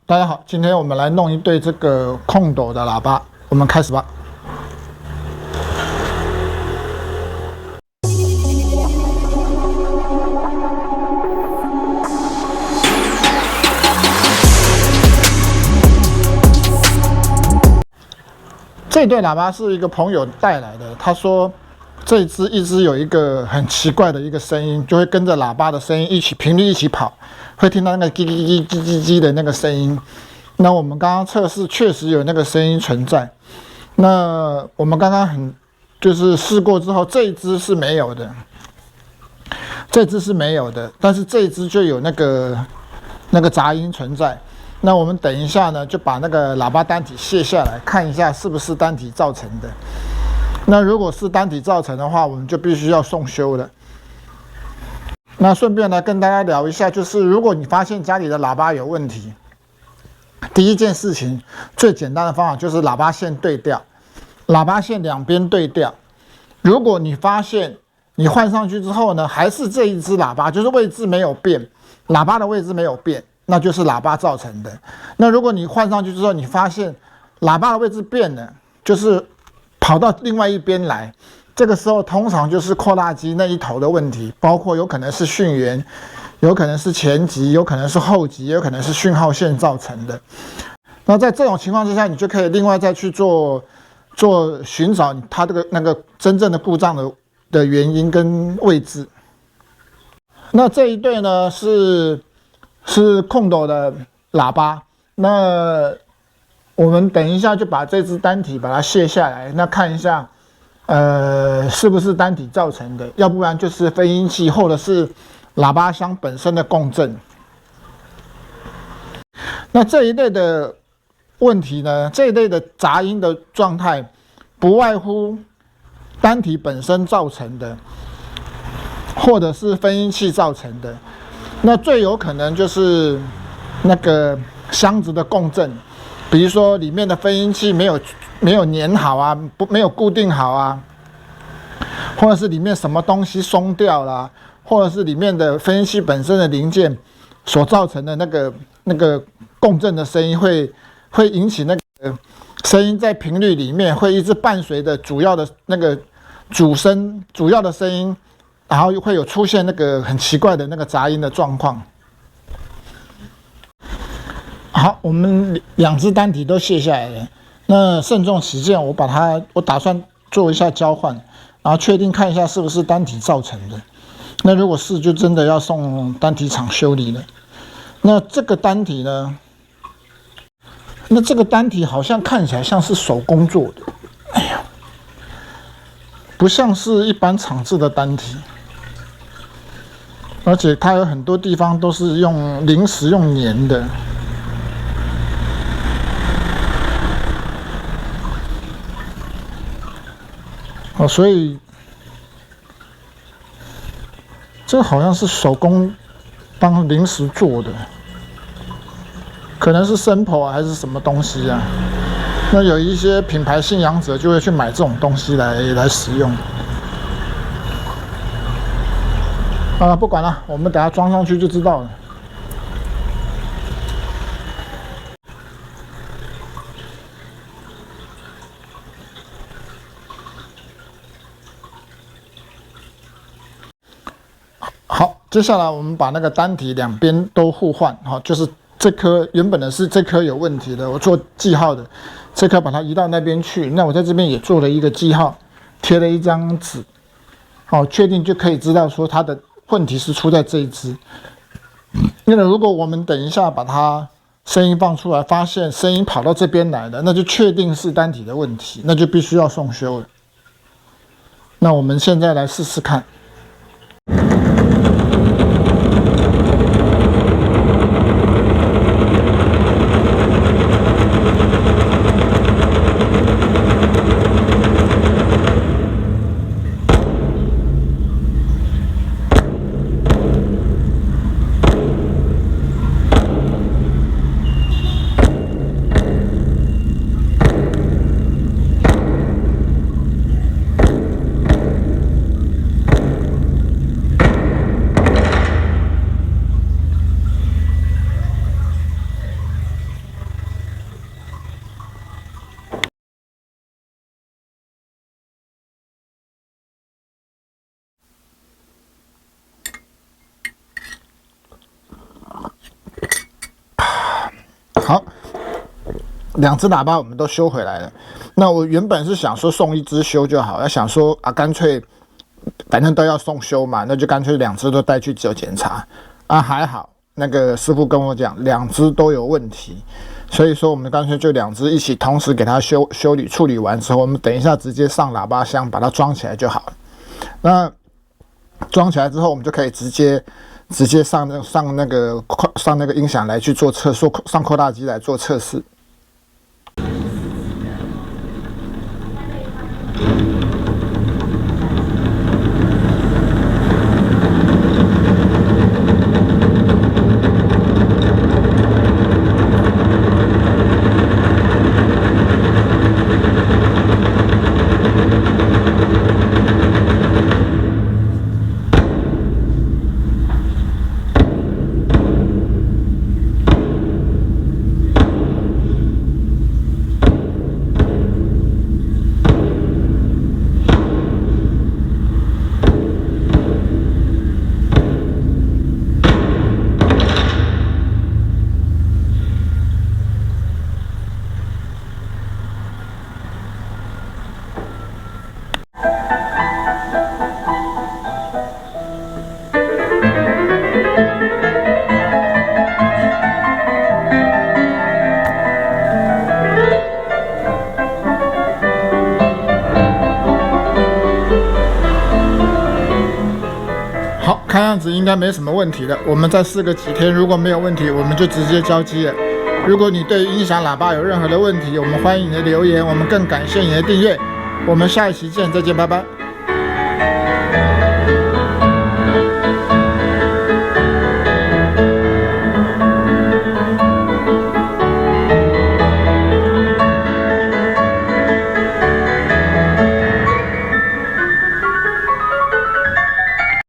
大家好，今天我们来弄一对这个空斗的喇叭，我们开始吧。这对喇叭是一个朋友带来的，他说这一只有一个很奇怪的一个声音，就会跟着喇叭的声音频率一起跑，会听到那个叽叽叽叽叽叽的那个声音。那我们刚刚测试确实有那个声音存在。那我们刚刚就是试过之后，这一只是没有的，但是这一只就有那个杂音存在。那我们等一下呢，就把那个喇叭单体卸下来，看一下是不是单体造成的。那如果是单体造成的话，我们就必须要送修了。那顺便来跟大家聊一下，就是如果你发现家里的喇叭有问题，第一件事情最简单的方法就是喇叭线对调，喇叭线两边对调。如果你发现你换上去之后呢，还是这一只喇叭，就是位置没有变，喇叭的位置没有变，那就是喇叭造成的。那如果你换上去之后，你发现喇叭的位置变了，就是跑到另外一边来，这个时候通常就是扩大机那一头的问题，包括有可能是讯源，有可能是前级，有可能是后级，有可能是讯号线造成的。那在这种情况之下，你就可以另外再去做寻找它那个真正的故障的原因跟位置。那这一对呢是空斗的喇叭，那我们等一下就把这只单体把它卸下来，那看一下，是不是单体造成的，要不然就是分音器或者是喇叭箱本身的共振。那这一类的问题呢，这一类的杂音的状态，不外乎单体本身造成的，或者是分音器造成的。那最有可能就是那个箱子的共振，比如说里面的分音器没有粘好啊，没有固定好啊，或者是里面什么东西松掉了，或者是里面的分音器本身的零件所造成的那个共振的声音会引起那个声音在频率里面会一直伴随着主要的那个主要的声音，然后会有出现那个很奇怪的那个杂音的状况。好，我们两只单体都卸下来了。那慎重起见，我打算做一下交换，然后确定看一下是不是单体造成的。那如果是，就真的要送单体厂修理了。那这个单体呢？那这个单体好像看起来像是手工做的，哎呀，不像是一般厂制的单体，而且它有很多地方都是临时用粘的。哦，所以这好像是手工临时做的。可能是sample啊，还是什么东西啊？那有一些品牌信仰者就会去买这种东西来使用。不管了，我们等下装上去就知道了。好，接下来我们把那个单体两边都互换，好，就是这颗原本的是这颗有问题的，我做记号的，这颗把它移到那边去。那我在这边也做了一个记号，贴了一张纸，好，确定就可以知道说它的问题是出在这一支。因为如果我们等一下把它声音放出来，发现声音跑到这边来了，那就确定是单体的问题，那就必须要送修了。那我们现在来试试看。2只喇叭我们都修回来了。那我原本是想说送1只修就好，要想说啊，干脆反正都要送修嘛，那就干脆2只都带去做检查啊。还好那个师傅跟我讲，2只都有问题，所以说我们干脆就2只一起同时给它修理处理完之后，我们等一下直接上喇叭箱把它装起来就好了。那装起来之后，我们就可以直接上那个音响来去做上扩大机来做测试。好，看样子应该没什么问题了。我们再试个几天，如果没有问题，我们就直接交机了。如果你对音响喇叭有任何的问题，我们欢迎你的留言，我们更感谢你的订阅。我们下一期见，再见，拜拜。